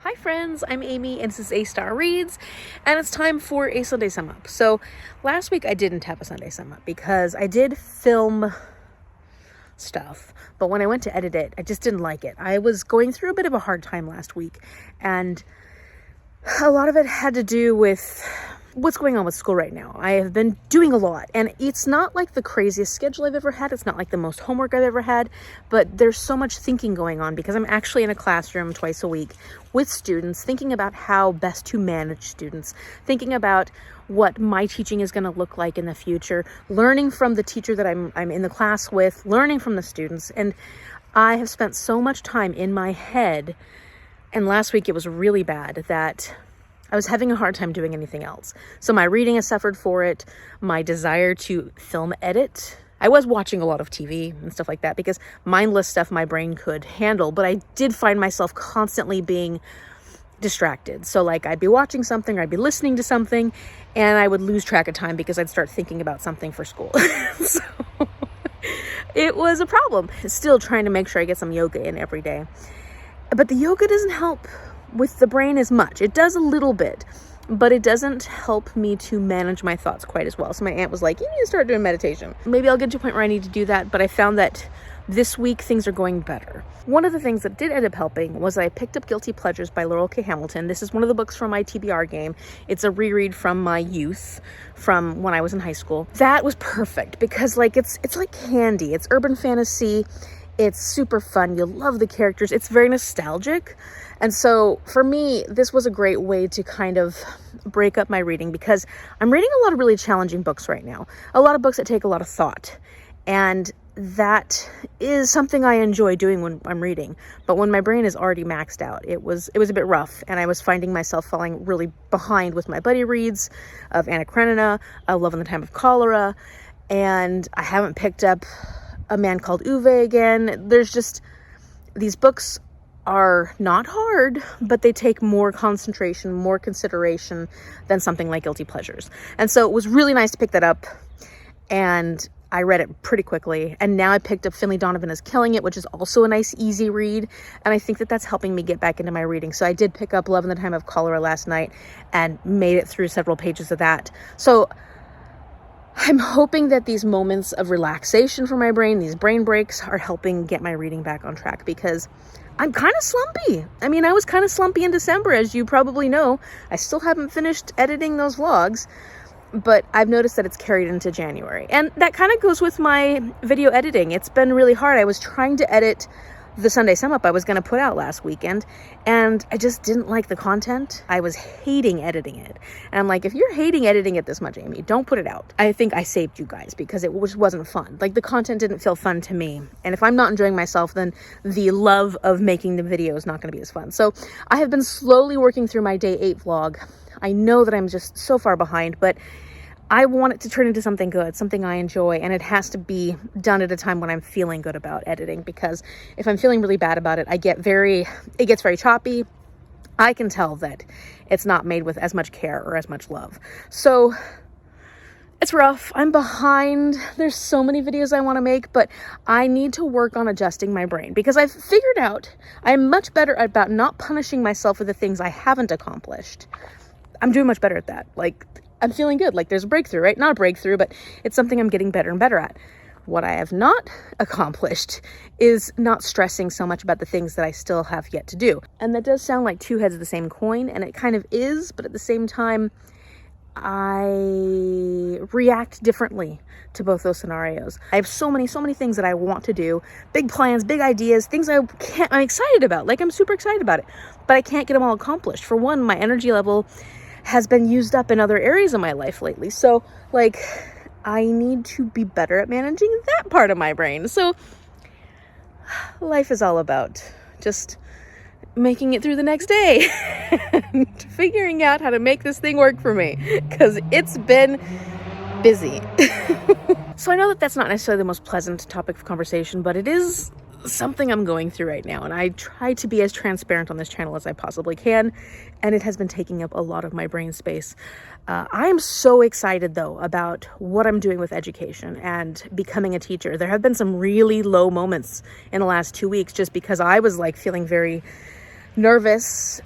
Hi friends, I'm Amy and this is A-Star Reads, and it's time for a Sunday sum up. So last week I didn't have a Sunday sum up because I did film stuff, but when I went to edit it, I just didn't like it. I was going through a bit of a hard time last week, and a lot of it had to do with what's going on with school right now. I have been doing a lot, and it's not like the craziest schedule I've ever had. It's not like the most homework I've ever had, but there's so much thinking going on because I'm actually in a classroom twice a week with students, thinking about how best to manage students, thinking about what my teaching is going to look like in the future, learning from the teacher that I'm in the class with, learning from the students. And I have spent so much time in my head, and last week it was really bad that I was having a hard time doing anything else. So my reading has suffered for it. My desire to film edit. I was watching a lot of TV and stuff like that because mindless stuff my brain could handle, but I did find myself constantly being distracted. So like I'd be watching something or I'd be listening to something and I would lose track of time because I'd start thinking about something for school. So it was a problem. Still trying to make sure I get some yoga in every day. But the yoga doesn't help with the brain as much. It does a little bit, but it doesn't help me to manage my thoughts quite as well. So my aunt was like, you need to start doing meditation. Maybe I'll get to a point where I need to do that, but I found that this week things are going better. One of the things that did end up helping was I picked up Guilty Pleasures by Laurell Hamilton. This is one of the books from my TBR game. It's a reread from my youth, from when I was in high school. That was perfect because like it's like candy. It's urban fantasy. It's super fun. You'll love the characters. It's very nostalgic. And so for me, this was a great way to kind of break up my reading because I'm reading a lot of really challenging books right now. A lot of books that take a lot of thought. And that is something I enjoy doing when I'm reading. But when my brain is already maxed out, it was a bit rough. And I was finding myself falling really behind with my buddy reads of Anna Karenina, Love in the Time of Cholera. And I haven't picked up A Man Called Uwe again. There's just, these books are not hard, but they take more concentration, more consideration than something like Guilty Pleasures. And so it was really nice to pick that up, and I read it pretty quickly. And now I picked up Finlay, Donovan is Killing It, which is also a nice, easy read. And I think that that's helping me get back into my reading. So I did pick up Love in the Time of Cholera last night and made it through several pages of that. So I'm hoping that these moments of relaxation for my brain, these brain breaks, are helping get my reading back on track because I'm kind of slumpy. I mean, I was kind of slumpy in December, as you probably know. I still haven't finished editing those vlogs, but I've noticed that it's carried into January. And that kind of goes with my video editing. It's been really hard. I was trying to edit the Sunday sum up I was going to put out last weekend, and I just didn't like the content. I was hating editing it. And I'm like, if you're hating editing it this much, Amy, don't put it out. I think I saved you guys because it just wasn't fun. Like the content didn't feel fun to me. And if I'm not enjoying myself, then the love of making the video is not going to be as fun. So I have been slowly working through my day 8 vlog. I know that I'm just so far behind, but I want it to turn into something good, something I enjoy, and it has to be done at a time when I'm feeling good about editing, because if I'm feeling really bad about it, it gets very choppy. I can tell that it's not made with as much care or as much love. So it's rough. I'm behind. There's so many videos I want to make, but I need to work on adjusting my brain because I've figured out I'm much better about not punishing myself for the things I haven't accomplished. I'm doing much better at that. Like, I'm feeling good. Like there's a breakthrough, right? Not a breakthrough, but it's something I'm getting better and better at. What I have not accomplished is not stressing so much about the things that I still have yet to do. And that does sound like two heads of the same coin, and it kind of is, but at the same time, I react differently to both those scenarios. I have so many things that I want to do, big plans, big ideas, things I'm excited about. Like I'm super excited about it, but I can't get them all accomplished. For one, my energy level has been used up in other areas of my life lately. So like I need to be better at managing that part of my brain. So life is all about just making it through the next day and figuring out how to make this thing work for me because it's been busy. So I know that that's not necessarily the most pleasant topic of conversation, but it is something I'm going through right now, and I try to be as transparent on this channel as I possibly can, and it has been taking up a lot of my brain space. I am so excited though about what I'm doing with education and becoming a teacher. There have been some really low moments in the last 2 weeks just because I was like feeling very nervous,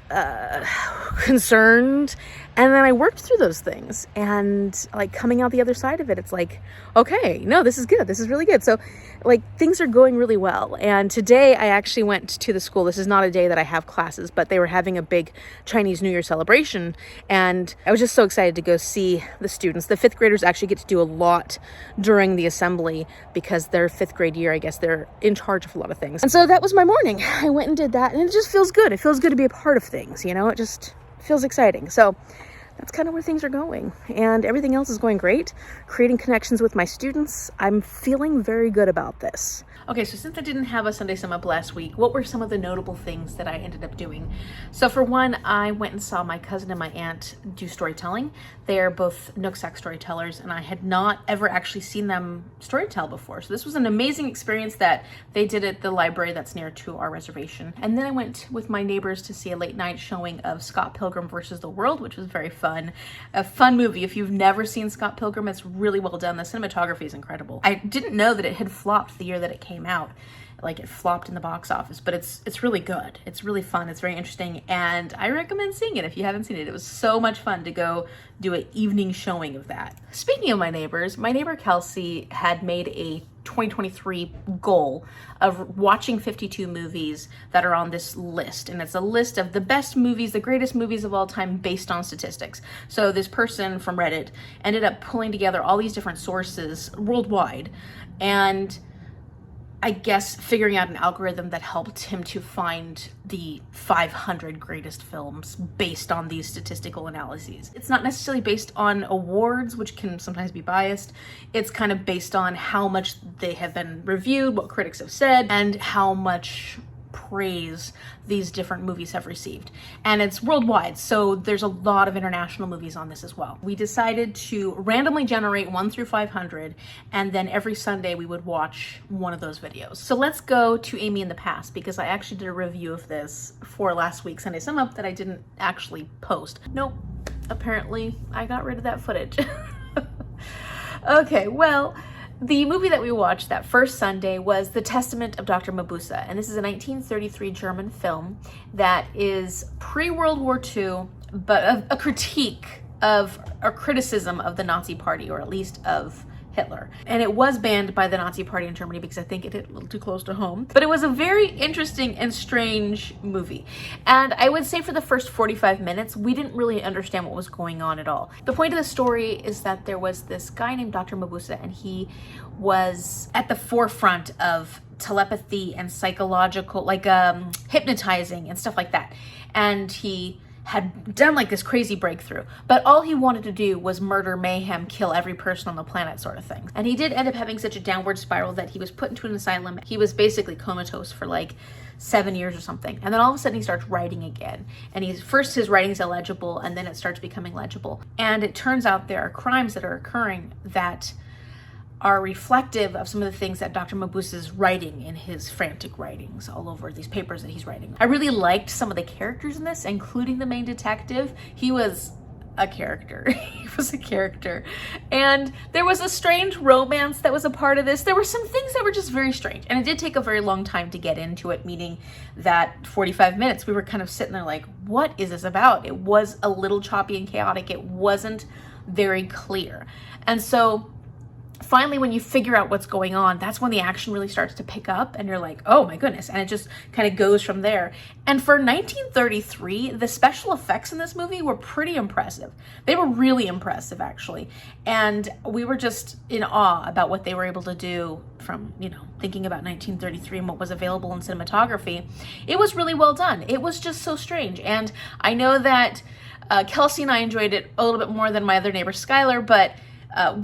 concerned, and then I worked through those things, and like coming out the other side of it, it's like, okay, no, this is good. This is really good. So like things are going really well. And today I actually went to the school. This is not a day that I have classes, but they were having a big Chinese New Year celebration. And I was just so excited to go see the students. The 5th graders actually get to do a lot during the assembly because their 5th grade year, I guess they're in charge of a lot of things. And so that was my morning. I went and did that, and it just feels good. It feels good to be a part of things, you know, it just feels exciting. So that's kind of where things are going, and everything else is going great. Creating connections with my students. I'm feeling very good about this. Okay, so since I didn't have a Sunday Sum Up last week, what were some of the notable things that I ended up doing? So for one, I went and saw my cousin and my aunt do storytelling. They are both Nooksack storytellers, and I had not ever actually seen them storytell before. So this was an amazing experience that they did at the library that's near to our reservation. And then I went with my neighbors to see a late night showing of Scott Pilgrim versus the World, which was very fun. A fun movie. If you've never seen Scott Pilgrim, it's really well done. The cinematography is incredible. I didn't know that it had flopped the year that it came out. Like, it flopped in the box office, but it's really good. It's really fun. It's very interesting, and I recommend seeing it if you haven't seen it. It was so much fun to go do an evening showing of that. Speaking of my neighbors, my neighbor Kelsey had made a 2023 goal of watching 52 movies that are on this list, and it's a list of the best movies, the greatest movies of all time based on statistics. So this person from Reddit ended up pulling together all these different sources worldwide, and I guess figuring out an algorithm that helped him to find the 500 greatest films based on these statistical analyses. It's not necessarily based on awards, which can sometimes be biased. It's kind of based on how much they have been reviewed, what critics have said, and how much praise these different movies have received. And it's worldwide, so there's a lot of international movies on this as well. We decided to randomly generate 1 through 500, and then every Sunday we would watch one of those videos. So let's go to Amy in the Past, because I actually did a review of this for last week's Sunday Sum Up that I didn't actually post. Nope, apparently I got rid of that footage. Okay, well, the movie that we watched that first Sunday was The Testament of Dr. Mabuse, and this is a 1933 German film that is pre-World War II, but a critique of, a criticism of the Nazi Party, or at least of Hitler. And it was banned by the Nazi Party in Germany because I think it hit a little too close to home. But it was a very interesting and strange movie. And I would say for the first 45 minutes, we didn't really understand what was going on at all. The point of the story is that there was this guy named Dr. Mabuse, and he was at the forefront of telepathy and psychological, like hypnotizing and stuff like that. And he had done like this crazy breakthrough, but all he wanted to do was murder, mayhem, kill every person on the planet, sort of thing. And he did end up having such a downward spiral that he was put into an asylum. He was basically comatose for like 7 years or something. And then all of a sudden he starts writing again. And first his writing's illegible, and then it starts becoming legible. And it turns out there are crimes that are occurring that are reflective of some of the things that Dr. Mabuse is writing in his frantic writings all over these papers that he's writing. I really liked some of the characters in this, including the main detective. He was a character. He was a character. And there was a strange romance that was a part of this. There were some things that were just very strange. And it did take a very long time to get into it, meaning that 45 minutes, we were kind of sitting there like, what is this about? It was a little choppy and chaotic. It wasn't very clear. And so finally, when you figure out what's going on, that's when the action really starts to pick up, and you're like, oh my goodness, and it just kind of goes from there. And for 1933, the special effects in this movie were pretty impressive. They were really impressive, actually, and we were just in awe about what they were able to do from, you know, thinking about 1933 and what was available in cinematography. It was really well done. It was just so strange, and I know that Kelsey and I enjoyed it a little bit more than my other neighbor, Skylar, but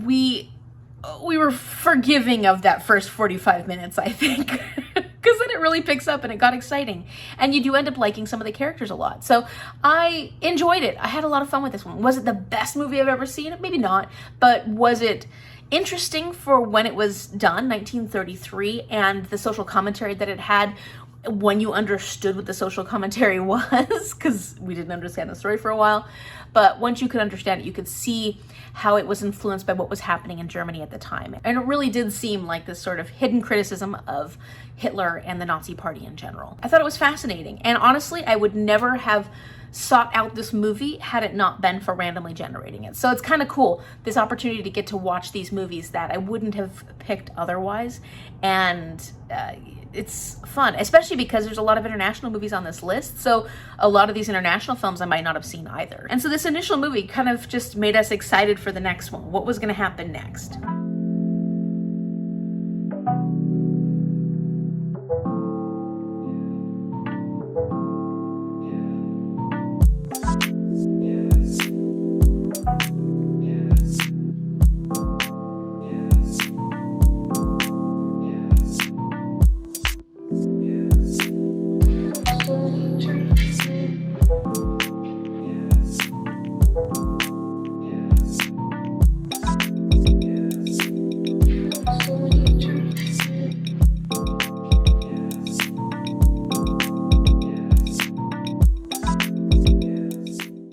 we were forgiving of that first 45 minutes, I think, because then it really picks up and it got exciting. And you do end up liking some of the characters a lot. So I enjoyed it. I had a lot of fun with this one. Was it the best movie I've ever seen? Maybe not. But was it interesting for when it was done, 1933, and the social commentary that it had? when you understood what the social commentary was, because we didn't understand the story for a while. But once you could understand it, you could see how it was influenced by what was happening in Germany at the time. And it really did seem like this sort of hidden criticism of Hitler and the Nazi Party in general. I thought it was fascinating. And honestly, I would never have sought out this movie had it not been for randomly generating it. So it's kind of cool, this opportunity to get to watch these movies that I wouldn't have picked otherwise. And it's fun, especially because there's a lot of international movies on this list. So a lot of these international films I might not have seen either. And so this initial movie kind of just made us excited for the next one. What was going to happen next?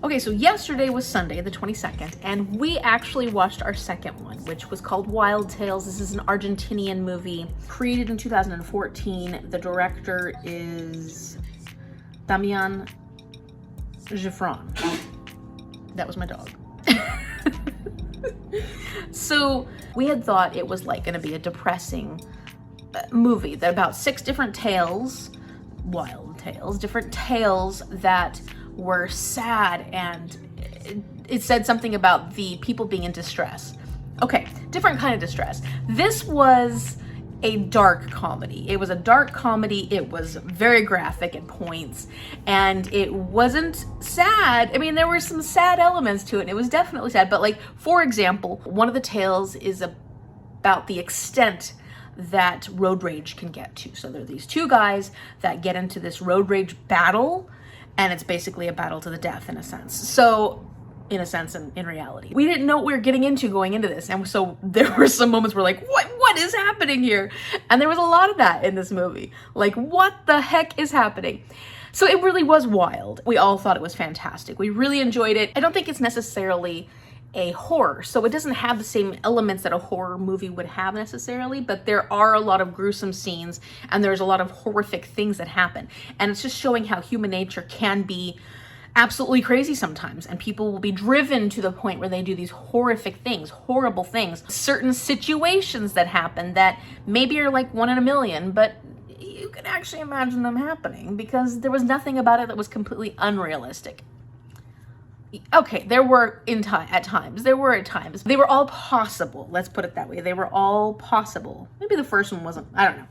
Okay, so yesterday was Sunday, the 22nd, and we actually watched our second one, which was called Wild Tales. This is an Argentinian movie created in 2014. The director is Damian Gifron. That was my dog. So we had thought it was like gonna be a depressing movie that about 6 different tales, wild tales, different tales that were sad, and it said something about the people being in distress. Okay, different kind of distress. This was a dark comedy. It was a dark comedy. It was very graphic at points, and it wasn't sad. I mean, there were some sad elements to it, and it was definitely sad. But like, for example, one of the tales is about the extent that road rage can get to. So there are these 2 guys that get into this road rage battle, and it's basically a battle to the death in a sense. So, in a sense, and in reality. We didn't know what we were getting into going into this. And so there were some moments where like, what is happening here? And there was a lot of that in this movie. Like, what the heck is happening? So it really was wild. We all thought it was fantastic. We really enjoyed it. I don't think it's necessarily a horror, so it doesn't have the same elements that a horror movie would have necessarily, but there are a lot of gruesome scenes and there's a lot of horrific things that happen, and it's just showing how human nature can be absolutely crazy sometimes, and people will be driven to the point where they do these horrific things, horrible things, certain situations that happen that maybe are like 1 in a million, but you can actually imagine them happening because there was nothing about it that was completely unrealistic. Okay, there were at times. They were all possible. Let's put it that way. They were all possible. Maybe the first one wasn't, I don't know.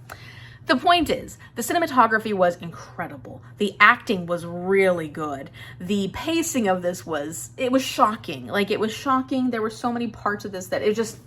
The point is, the cinematography was incredible. The acting was really good. The pacing of this was shocking. Like, it was shocking. There were so many parts of this that it just,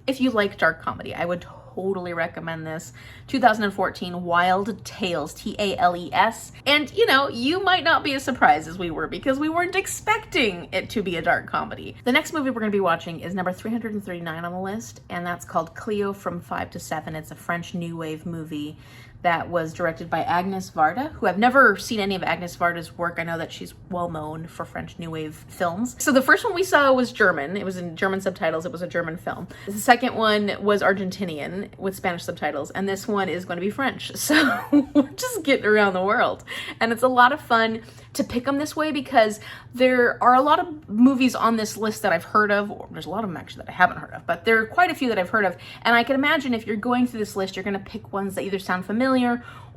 if you like dark comedy, I would totally recommend this. 2014 Wild Tales, Tales. And you know, you might not be as surprised as we were because we weren't expecting it to be a dark comedy. The next movie we're going to be watching is number 339 on the list, and that's called Cleo from 5 to 7. It's a French new wave movie that was directed by Agnes Varda, who I've never seen any of Agnes Varda's work. I know that she's well known for French New Wave films. So the first one we saw was German. It was in German subtitles. It was a German film. The second one was Argentinian with Spanish subtitles, and this one is going to be French. So we're just getting around the world. And it's a lot of fun to pick them this way because there are a lot of movies on this list that I've heard of, or there's a lot of them actually that I haven't heard of, but there are quite a few that I've heard of. And I can imagine if you're going through this list, you're going to pick ones that either sound familiar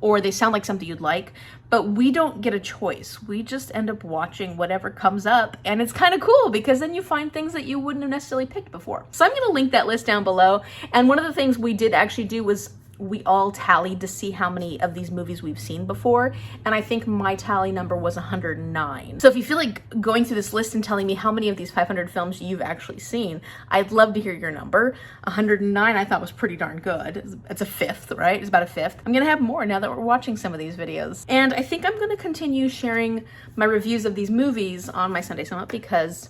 or they sound like something you'd like, but we don't get a choice. We just end up watching whatever comes up, and it's kind of cool because then you find things that you wouldn't have necessarily picked before. So I'm going to link that list down below, and one of the things we did actually do was we all tallied to see how many of these movies we've seen before, and I think my tally number was 109. So if you feel like going through this list and telling me how many of these 500 films you've actually seen, I'd love to hear your number. 109 I thought was pretty darn good. It's a fifth, right? It's about a fifth. I'm gonna have more now that we're watching some of these videos. And I think I'm gonna continue sharing my reviews of these movies on my Sunday Sum Up because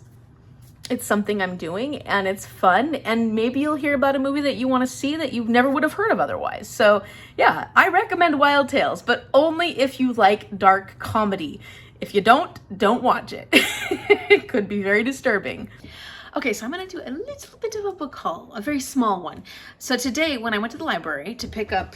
it's something I'm doing and it's fun, and maybe you'll hear about a movie that you want to see that you never would have heard of otherwise. So yeah, I recommend Wild Tales, but only if you like dark comedy. If you don't watch it. It could be very disturbing. Okay, so I'm gonna do a little bit of a book haul, a very small one. So today when I went to the library to pick up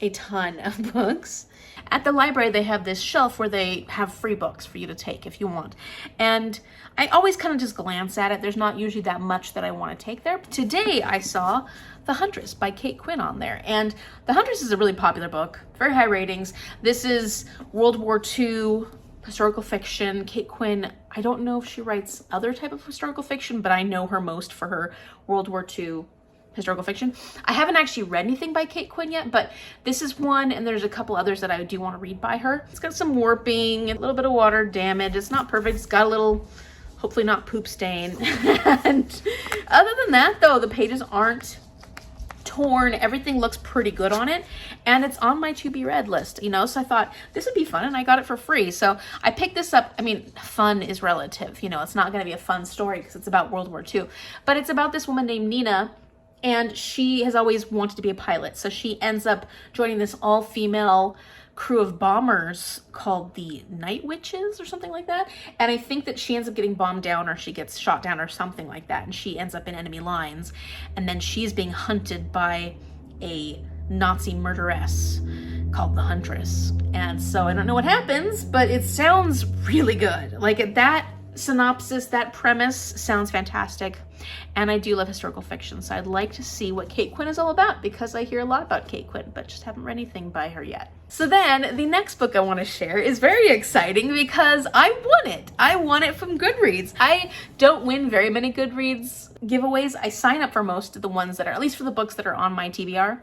a ton of books, at the library they have this shelf where they have free books for you to take if you want. And I always kind of just glance at it. There's not usually that much that I want to take there. But today I saw The Huntress by Quinn on there. And The Huntress is a really popular book, very high ratings. This is World War II historical fiction. Quinn, I don't know if she writes other type of historical fiction, but I know her most for her World War II historical fiction. I haven't actually read anything by Quinn yet, but this is one, and there's a couple others that I do want to read by her. It's got some warping, a little bit of water damage. It's not perfect. It's got a little, hopefully not poop stain. And other than that, though, the pages aren't torn. Everything looks pretty good on it, and it's on my to be read list, you know, so I thought this would be fun, and I got it for free. So I picked this up. I mean, fun is relative, you know, it's not going to be a fun story because it's about World War II, but it's about this woman named Nina, and she has always wanted to be a pilot. So she ends up joining this all-female crew of bombers called the Night Witches or something like that. And I think that she ends up getting bombed down, or she gets shot down or something like that. And she ends up in enemy lines. And then she's being hunted by a Nazi murderess called the Huntress. And so I don't know what happens, but it sounds really good. Like that synopsis, that premise sounds fantastic. And I do love historical fiction, so I'd like to see what Quinn is all about, because I hear a lot about Quinn, but just haven't read anything by her yet. So then the next book I want to share is very exciting because I won it. I won it from Goodreads. I don't win very many Goodreads giveaways. I sign up for most of the ones that are, at least for the books that are on my TBR.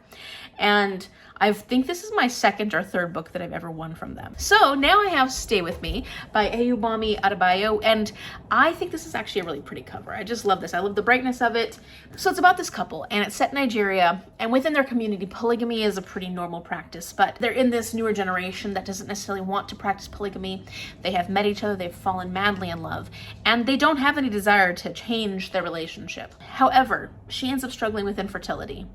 And I think this is my second or third book that I've ever won from them. So now I have Stay With Me by Ayubami Adebayo, and I think this is actually a really pretty cover. I just love this. I love the brightness of it. So it's about this couple, and it's set in Nigeria, and within their community, polygamy is a pretty normal practice, but they're in this newer generation that doesn't necessarily want to practice polygamy. They have met each other, they've fallen madly in love, and they don't have any desire to change their relationship. However, she ends up struggling with infertility,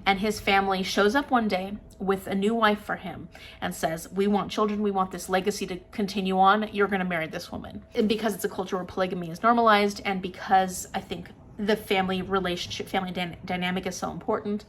and his family shows up one day with a new wife for him and says, we want children, we want this legacy to continue on, you're going to marry this woman. And because it's a culture where polygamy is normalized, and because I think the family relationship, family dynamic is so important,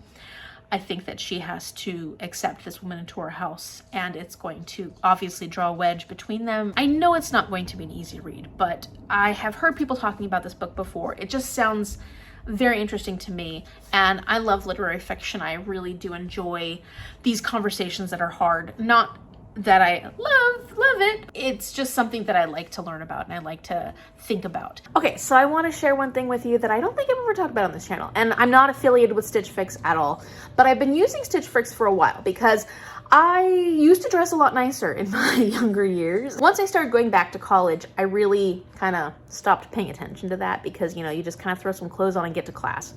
I think that she has to accept this woman into her house, and it's going to obviously draw a wedge between them. I know it's not going to be an easy read, but I have heard people talking about this book before. It just sounds very interesting to me, and I love literary fiction. I really do enjoy these conversations that are hard. Not that I love it. It's just something that I like to learn about and I like to think about. Okay, so I want to share one thing with you that I don't think I've ever talked about on this channel, and I'm not affiliated with Stitch Fix at all, but I've been using Stitch Fix for a while because I used to dress a lot nicer in my younger years. Once I started going back to college, I really kind of stopped paying attention to that because, you know, you just kind of throw some clothes on and get to class.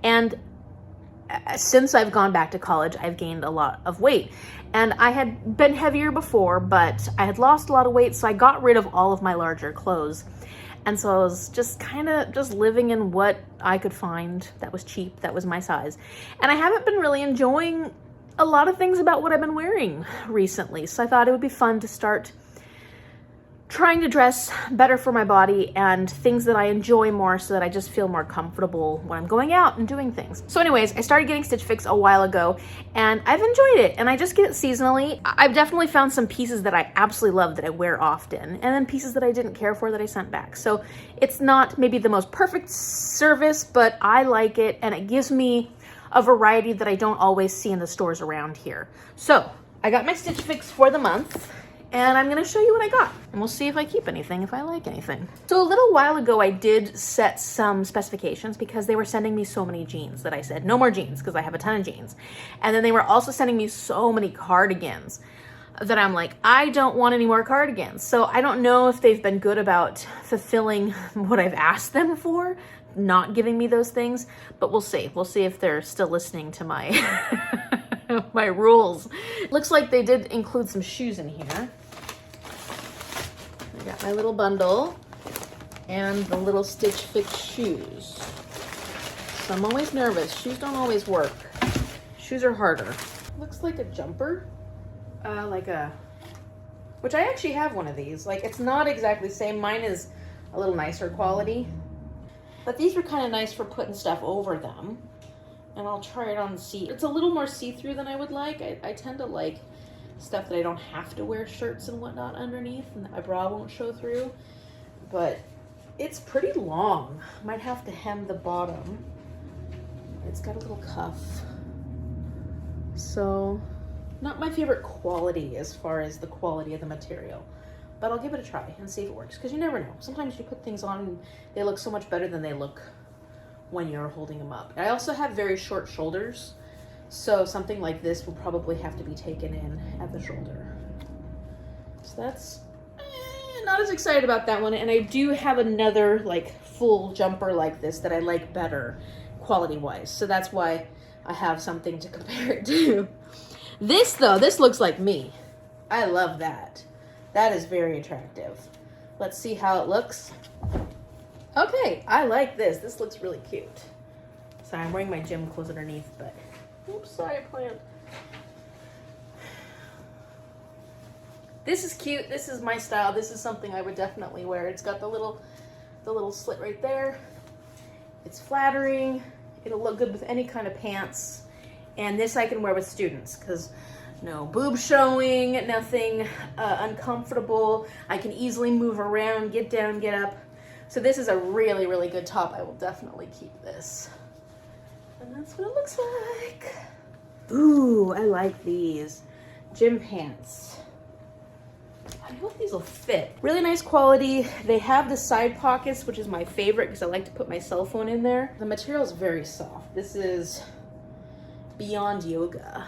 And since I've gone back to college, I've gained a lot of weight. And I had been heavier before, but I had lost a lot of weight, so I got rid of all of my larger clothes. And so I was just kind of just living in what I could find that was cheap, that was my size. And I haven't been really enjoying a lot of things about what I've been wearing recently. So I thought it would be fun to start trying to dress better for my body and things that I enjoy more, so that I just feel more comfortable when I'm going out and doing things. So anyways, I started getting Stitch Fix a while ago, and I've enjoyed it, and I just get it seasonally. I've definitely found some pieces that I absolutely love that I wear often, and then pieces that I didn't care for that I sent back. So it's not maybe the most perfect service, but I like it, and it gives me a variety that I don't always see in the stores around here. So I got my Stitch Fix for the month, and I'm gonna show you what I got, and we'll see if I keep anything, if I like anything. So a little while ago, I did set some specifications because they were sending me so many jeans that I said, no more jeans, because I have a ton of jeans. And then they were also sending me so many cardigans that I'm like, I don't want any more cardigans. So I don't know if they've been good about fulfilling what I've asked them for, not giving me those things, but we'll see. We'll see if they're still listening to my my rules. Looks like they did include some shoes in here. I got my little bundle and the little Stitch Fix shoes. So I'm always nervous. Shoes don't always work. Shoes are harder. Looks like a jumper, which I actually have one of these. Like, it's not exactly the same. Mine is a little nicer quality, but these were kind of nice for putting stuff over them. And I'll try it on and see. It's a little more see-through than I would like. I tend to like stuff that I don't have to wear shirts and whatnot underneath and that my bra won't show through. But it's pretty long. Might have to hem the bottom. It's got a little cuff. So, not my favorite quality as far as the quality of the material. But I'll give it a try and see if it works. Because you never know. Sometimes you put things on and they look so much better than they look when you're holding them up. I also have very short shoulders, so something like this will probably have to be taken in at the shoulder. So that's not as excited about that one. And I do have another like full jumper like this that I like better quality wise. So that's why I have something to compare it to. This though, this looks like me. I love that. That is very attractive. Let's see how it looks. Okay, I like this. This looks really cute. Sorry, I'm wearing my gym clothes underneath, but oops, sorry, plant. This is cute. This is my style. This is something I would definitely wear. It's got the little slit right there. It's flattering. It'll look good with any kind of pants. And this I can wear with students because no boob showing, nothing uncomfortable. I can easily move around, get down, get up. So this is a really, really good top. I will definitely keep this. And that's what it looks like. Ooh, I like these. Gym pants. I hope these will fit. Really nice quality. They have the side pockets, which is my favorite because I like to put my cell phone in there. The material is very soft. This is beyond yoga.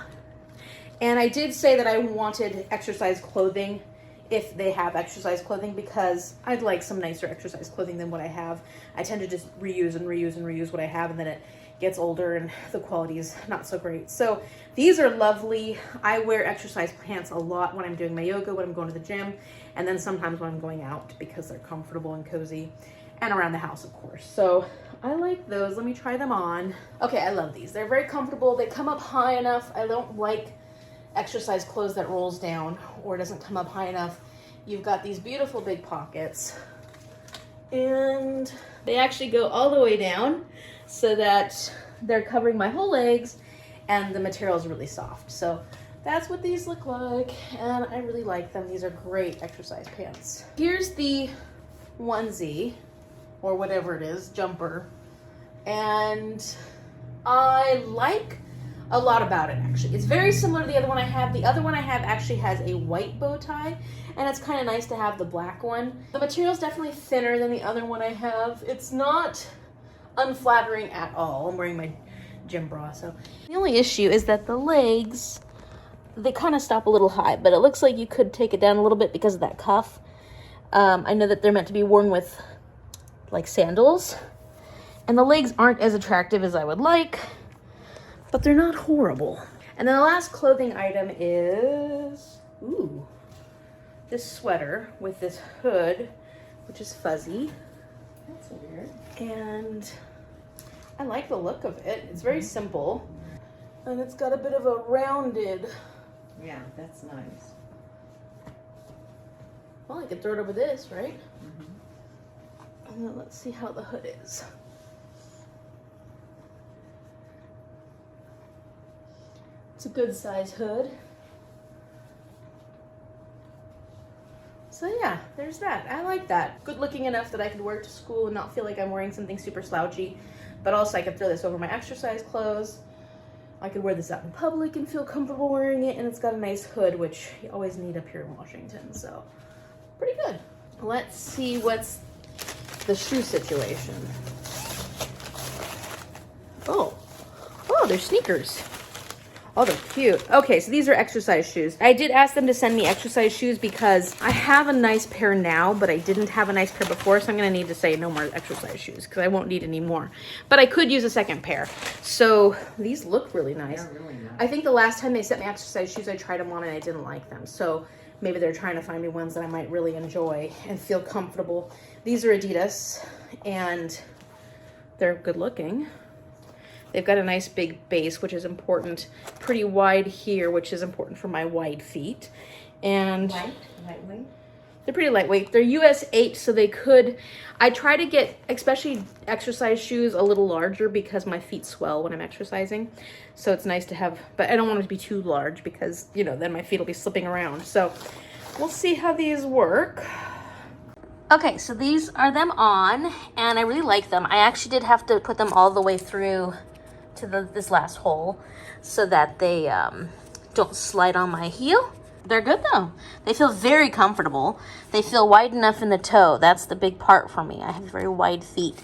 And I did say that I wanted exercise clothing if they have exercise clothing because I'd like some nicer exercise clothing than what I have. I tend to just reuse and reuse and reuse what I have, and then it gets older and the quality is not so great. So these are lovely. I wear exercise pants a lot when I'm doing my yoga, when I'm going to the gym, and then sometimes when I'm going out because they're comfortable and cozy, and around the house, of course. So I like those. Let me try them on. Okay, I love these. They're very comfortable. They come up high enough. I don't like exercise clothes that rolls down or doesn't come up high enough. You've got these beautiful big pockets and they actually go all the way down so that they're covering my whole legs and the material is really soft. So that's what these look like and I really like them. These are great exercise pants. Here's the onesie or whatever it is, jumper, and I like a lot about it actually. It's very similar to the other one I have. The other one I have actually has a white bow tie and it's kind of nice to have the black one. The material is definitely thinner than the other one I have. It's not unflattering at all. I'm wearing my gym bra, so. The only issue is that the legs, they kind of stop a little high, but it looks like you could take it down a little bit because of that cuff. I know that they're meant to be worn with like sandals and the legs aren't as attractive as I would like, but they're not horrible. And then the last clothing item is, ooh, this sweater with this hood, which is fuzzy. That's weird. And I like the look of it. It's very simple. And it's got a bit of a rounded. Yeah, that's nice. Well, I could throw it over this, right? And then let's see how the hood is. It's a good size hood. So yeah, there's that. I like that. Good looking enough that I could wear it to school and not feel like I'm wearing something super slouchy, but also I could throw this over my exercise clothes. I could wear this out in public and feel comfortable wearing it, and it's got a nice hood, which you always need up here in Washington, so pretty good. Let's see what's the shoe situation. Oh, they're sneakers. Oh, they're cute. Okay, so these are exercise shoes. I did ask them to send me exercise shoes because I have a nice pair now, but I didn't have a nice pair before, so I'm gonna need to say no more exercise shoes because I won't need any more. But I could use a second pair. So these look really nice. They're really nice. I think the last time they sent me exercise shoes, I tried them on and I didn't like them. So maybe they're trying to find me ones that I might really enjoy and feel comfortable. These are Adidas, and they're good looking. They've got a nice big base, which is important. Pretty wide here, which is important for my wide feet. And Lightweight? they're pretty lightweight. They're US 8, so they could... I try to get, especially exercise shoes, a little larger because my feet swell when I'm exercising. So it's nice to have... But I don't want it to be too large because, you know, then my feet will be slipping around. So we'll see how these work. Okay, so these are them on, and I really like them. I actually did have to put them all the way through to this last hole so that they don't slide on my heel. They're good though. They feel very comfortable. They feel wide enough in the toe. That's the big part for me. I have very wide feet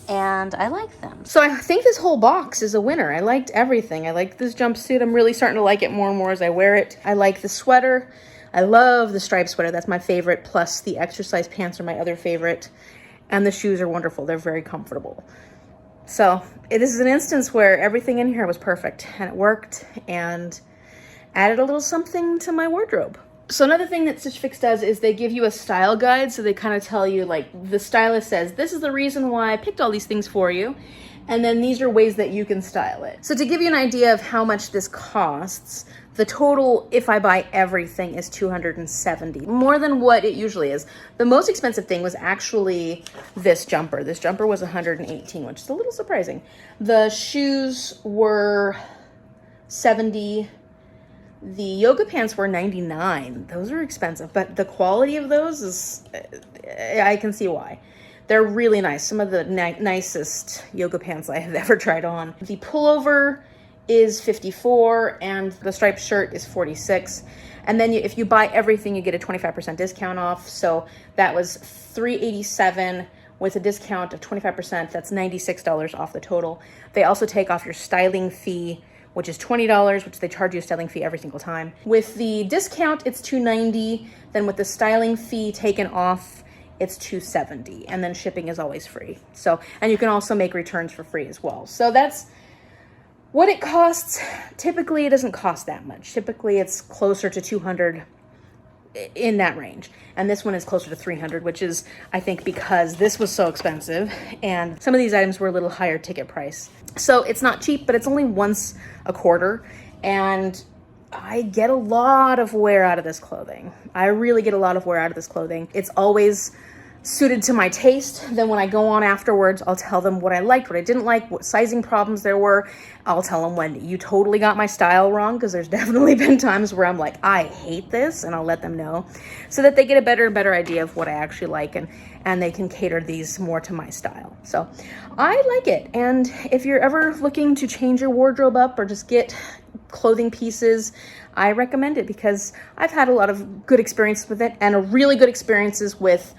and I like them. So I think this whole box is a winner. I liked everything. I liked this jumpsuit. I'm really starting to like it more and more as I wear it. I like the sweater. I love the striped sweater. That's my favorite. Plus the exercise pants are my other favorite. And the shoes are wonderful. They're very comfortable. So this is an instance where everything in here was perfect and it worked and added a little something to my wardrobe. So another thing that Stitch Fix does is they give you a style guide. So they kind of tell you, like, the stylist says, this is the reason why I picked all these things for you. And then these are ways that you can style it. So to give you an idea of how much this costs, the total, if I buy everything, is $270, more than what it usually is. The most expensive thing was actually this jumper. This jumper was $118, which is a little surprising. The shoes were $70. The yoga pants were $99. Those are expensive, but the quality of those is, I can see why. They're really nice. Some of the nicest yoga pants I have ever tried on. The pullover is $54 and the striped shirt is $46. And then if you buy everything, you get a 25% discount off. So that was $387 with a discount of 25%. That's $96 off the total. They also take off your styling fee, which is $20, which they charge you a styling fee every single time. With the discount, it's $290. Then with the styling fee taken off, it's $270. And then shipping is always free. So, and you can also make returns for free as well. So that's what it costs. Typically, it doesn't cost that much. Typically, it's closer to $200, in that range. And this one is closer to $300, which is, I think, because this was so expensive and some of these items were a little higher ticket price. So it's not cheap, but it's only once a quarter. And I get a lot of wear out of this clothing. I really get a lot of wear out of this clothing. It's always suited to my taste. Then when I go on afterwards, I'll tell them what I liked, what I didn't like, what sizing problems there were. I'll tell them when you totally got my style wrong, because there's definitely been times where I'm like, I hate this, and I'll let them know so that they get a better and better idea of what I actually like, and they can cater these more to my style. So I like it. And if you're ever looking to change your wardrobe up or just get clothing pieces, I recommend it because I've had a lot of good experiences with it and a really good experiences with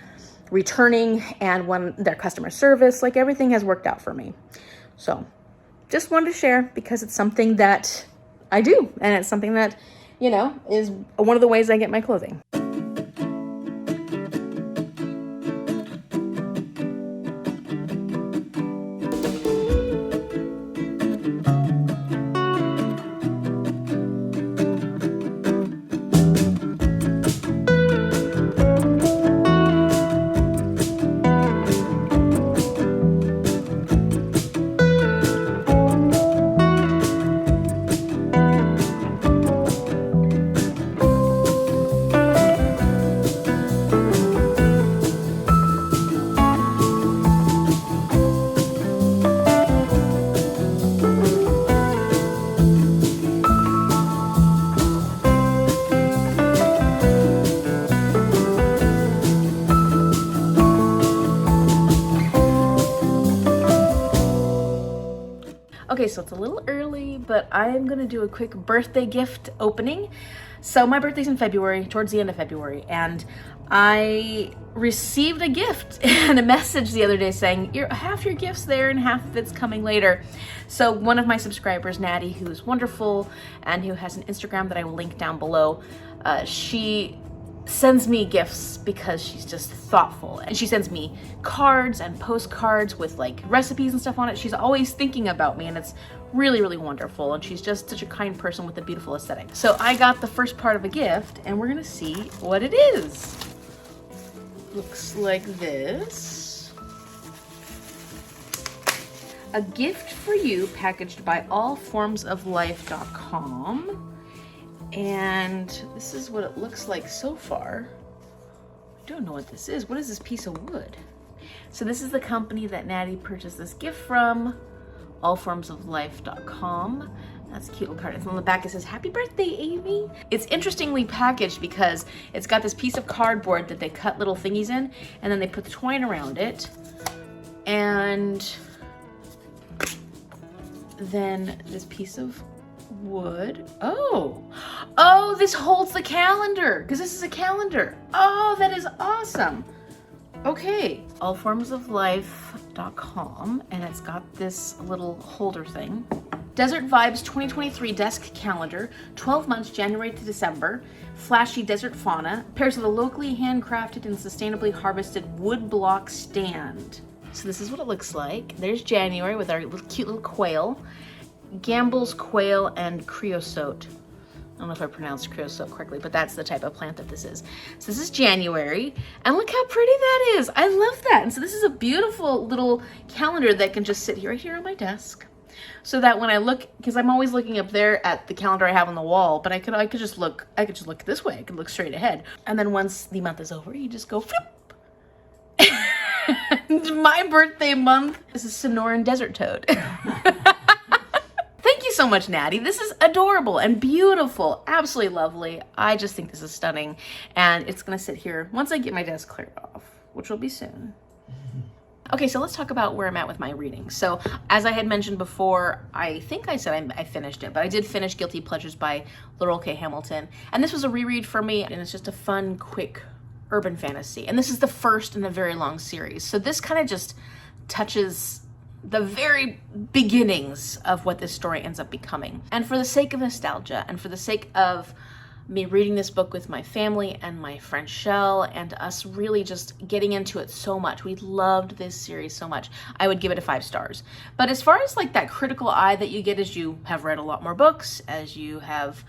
returning and when their customer service, like everything has worked out for me. So just wanted to share because it's something that I do and it's something that, you know, is one of the ways I get my clothing. Okay, so it's a little early, but I'm gonna do a quick birthday gift opening. So my birthday's in February, towards the end of February, and I received a gift and a message the other day saying, half your gift's there and half of it's coming later. So one of my subscribers, Natty, who is wonderful and who has an Instagram that I will link down below, she sends me gifts because she's just thoughtful. And she sends me cards and postcards with like recipes and stuff on it. She's always thinking about me, and it's really, really wonderful. And she's just such a kind person with a beautiful aesthetic. So I got the first part of a gift, and we're gonna see what it is. Looks like this. A gift for you, packaged by allformsoflife.com. And this is what it looks like so far. I don't know what this is. What is this piece of wood? So this is the company that Natty purchased this gift from, allformsoflife.com. That's a cute little card. And on the back it says, "Happy birthday, Amy." It's interestingly packaged because it's got this piece of cardboard that they cut little thingies in, and then they put the twine around it. And then this piece of wood. Oh, this holds the calendar, because this is a calendar. Oh, that is awesome. Okay, allformsoflife.com, and it's got this little holder thing. Desert Vibes 2023 desk calendar, 12 months, January to December. Flashy desert fauna, pairs with a locally handcrafted and sustainably harvested wood block stand. So this is what it looks like. There's January with our cute little quail. Gamble's quail and creosote. I don't know if I pronounced creosote correctly, but that's the type of plant that this is. So this is January, and look how pretty that is. I love that. And so this is a beautiful little calendar that can just sit right here on my desk. So that when I look, because I'm always looking up there at the calendar I have on the wall, but I could just look this way. I could look straight ahead. And then once the month is over, you just go flip. And my birthday month is a Sonoran desert toad. Thank you so much, Natty. This is adorable and beautiful. Absolutely lovely. I just think this is stunning. And it's going to sit here once I get my desk cleared off, which will be soon. Okay, so let's talk about where I'm at with my reading. So as I had mentioned before, I think I said I finished it, but I did finish Guilty Pleasures by Laurell K. Hamilton. And this was a reread for me, and it's just a fun, quick urban fantasy. And this is the first in a very long series. So this kind of just touches the very beginnings of what this story ends up becoming. And for the sake of nostalgia, and for the sake of me reading this book with my family and my friend Shell, and us really just getting into it so much. We loved this series so much. I would give it a 5 stars. But as far as like that critical eye that you get as you have read a lot more books, as you have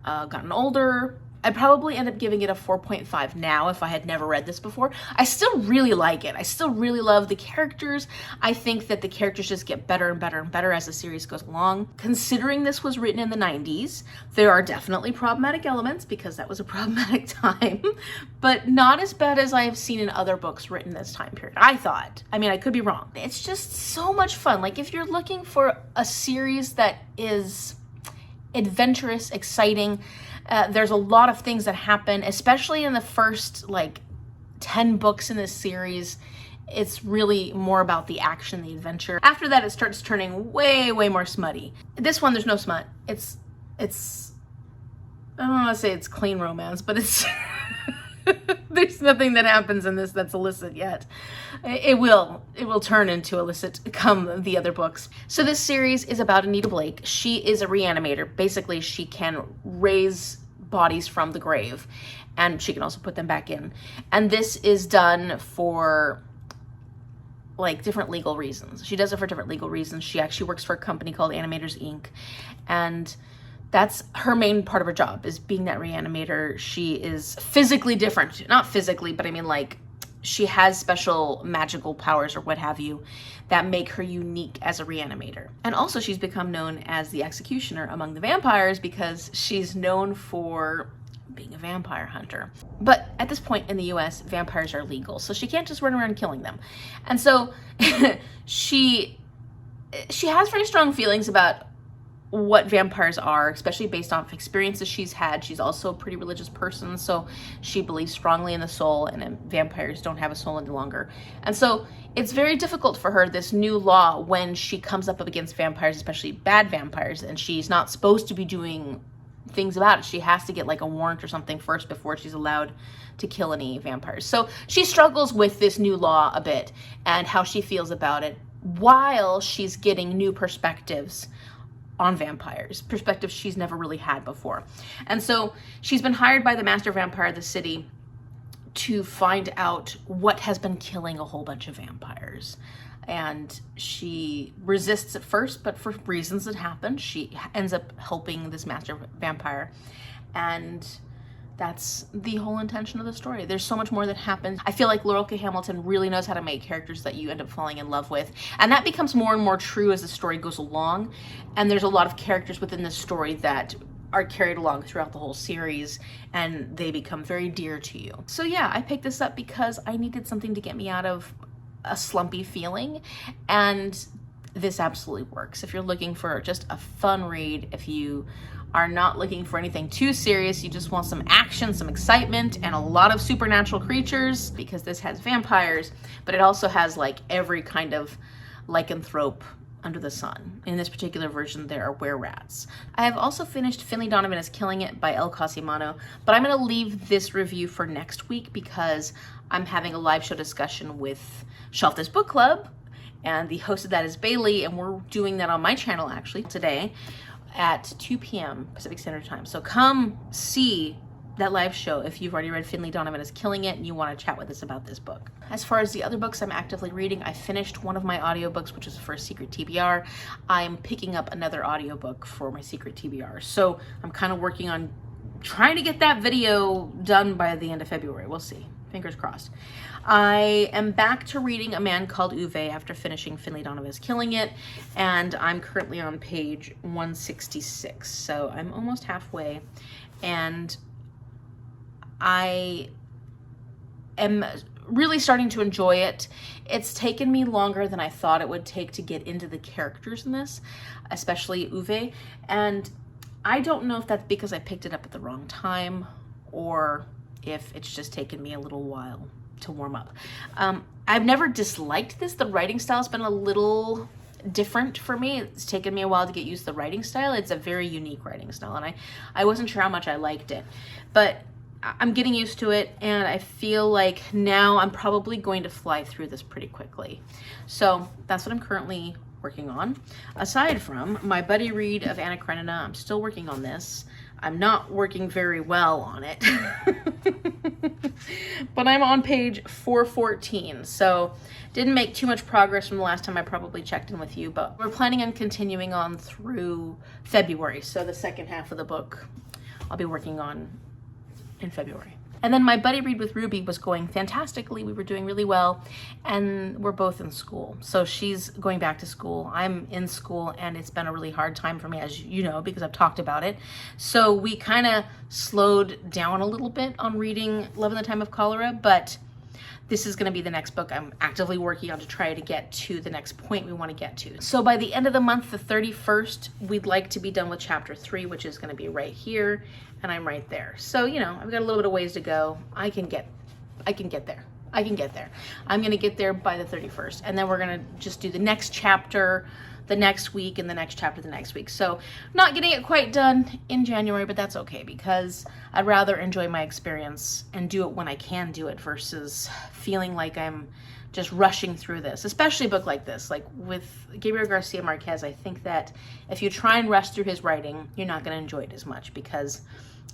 gotten older, I'd probably end up giving it a 4.5 now if I had never read this before. I still really like it. I still really love the characters. I think that the characters just get better and better and better as the series goes along. Considering this was written in the 90s, there are definitely problematic elements because that was a problematic time, but not as bad as I have seen in other books written this time period, I thought. I mean, I could be wrong. It's just so much fun. Like if you're looking for a series that is adventurous, exciting, there's a lot of things that happen, especially in the first like 10 books in this series. It's really more about the action, the adventure. After that, it starts turning way, way more smutty. This one, there's no smut. It's I don't want to say it's clean romance, but it's there's nothing that happens in this that's illicit yet. It will turn into illicit come the other books. So this series is about Anita Blake. She is a reanimator. Basically, she can raise bodies from the grave, and she can also put them back in. And this is done for like different legal reasons. She does it for different legal reasons. She actually works for a company called Animators Inc. And that's her main part of her job, is being that reanimator. She is physically different. Not physically, but I mean like she has special magical powers or what have you that make her unique as a reanimator. And also she's become known as the executioner among the vampires because she's known for being a vampire hunter. But at this point in the US, vampires are legal, so she can't just run around killing them. And so she has very strong feelings about what vampires are, especially based off experiences she's had. She's also a pretty religious person, so she believes strongly in the soul, and vampires don't have a soul any longer. And so it's very difficult for her, this new law, when she comes up against vampires, especially bad vampires, and she's not supposed to be doing things about it. She has to get like a warrant or something first before she's allowed to kill any vampires. So she struggles with this new law a bit and how she feels about it, while she's getting new perspectives on vampires, perspectives she's never really had before. And so she's been hired by the master vampire of the city to find out what has been killing a whole bunch of vampires. And she resists at first, but for reasons that happen, she ends up helping this master vampire. And that's the whole intention of the story. There's so much more that happens. I feel like Laurell K. Hamilton really knows how to make characters that you end up falling in love with. And that becomes more and more true as the story goes along. And there's a lot of characters within this story that are carried along throughout the whole series, and they become very dear to you. So yeah, I picked this up because I needed something to get me out of a slumpy feeling, and this absolutely works. If you're looking for just a fun read, if you are not looking for anything too serious, you just want some action, some excitement, and a lot of supernatural creatures, because this has vampires, but it also has like every kind of lycanthrope under the sun. In this particular version, there are were-rats. I have also finished Finlay, Donovan is Killing It by Elle Cosimano, but I'm gonna leave this review for next week because I'm having a live show discussion with Shelf This Book Club, and the host of that is Bailey, and we're doing that on my channel actually today at 2 p.m. Pacific Standard Time. So come see that live show if you've already read Finlay, Donovan is Killing It and you want to chat with us about this book. As far as the other books I'm actively reading, I finished one of my audiobooks, which is the first Secret TBR. I'm picking up another audiobook for my Secret TBR. So I'm kind of working on trying to get that video done by the end of February. We'll see. Fingers crossed. I am back to reading A Man Called Uwe after finishing Finlay, Donovan is Killing It, and I'm currently on page 166. So I'm almost halfway, and I am really starting to enjoy it. It's taken me longer than I thought it would take to get into the characters in this, especially Uwe. And I don't know if that's because I picked it up at the wrong time or if it's just taken me a little while to warm up. I've never disliked this. The writing style has been a little different for me. It's taken me a while to get used to the writing style. It's a very unique writing style, and I wasn't sure how much I liked it. But I'm getting used to it, and I feel like now I'm probably going to fly through this pretty quickly. So that's what I'm currently working on. Aside from my buddy read of Anna Karenina, I'm still working on this. I'm not working very well on it, but I'm on page 414. So didn't make too much progress from the last time I probably checked in with you, but we're planning on continuing on through February. So the second half of the book I'll be working on in February. And then my buddy read with Ruby was going fantastically. We were doing really well, and we're both in school. So she's going back to school. I'm in school, and it's been a really hard time for me, as you know, because I've talked about it. So we kind of slowed down a little bit on reading Love in the Time of Cholera, but this is going to be the next book I'm actively working on to try to get to the next point we want to get to. So by the end of the month, the 31st, we'd like to be done with chapter 3, which is going to be right here, and I'm right there. So, you know, I've got a little bit of ways to go. I can get there. I'm going to get there by the 31st, and then we're going to just do the next chapter the next week and the next chapter the next week. So not getting it quite done in January, but that's okay, because I'd rather enjoy my experience and do it when I can do it versus feeling like I'm just rushing through this, especially a book like this. Like with Gabriel Garcia Marquez, I think that if you try and rush through his writing, you're not going to enjoy it as much, because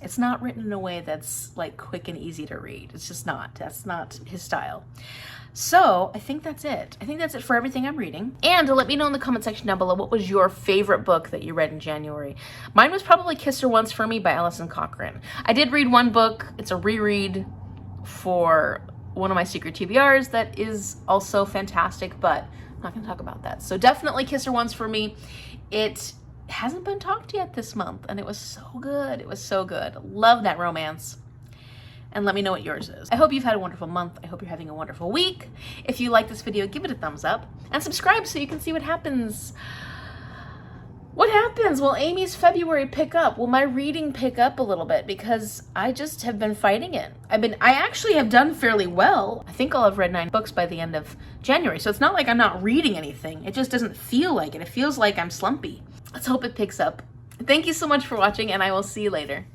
it's not written in a way that's like quick and easy to read. It's just not. That's not his style. So I think that's it. I think that's it for everything I'm reading. And let me know in the comment section down below, what was your favorite book that you read in January? Mine was probably Kiss Her Once for Me by Alison Cochrane. I did read one book. It's a reread for one of my secret TBRs that is also fantastic, but I'm not gonna talk about that. So definitely Kiss Her Once for Me. It hasn't been talked yet this month, and it was so good. It was so good. Love that romance. And let me know what yours is. I hope you've had a wonderful month. I hope you're having a wonderful week. If you like this video, give it a thumbs up and subscribe so you can see what happens. What happens? Will Amy's February pick up? Will my reading pick up a little bit? Because I just have been fighting it. I actually have done fairly well. I think I'll have read 9 books by the end of January. So it's not like I'm not reading anything. It just doesn't feel like it. It feels like I'm slumpy. Let's hope it picks up. Thank you so much for watching, and I will see you later.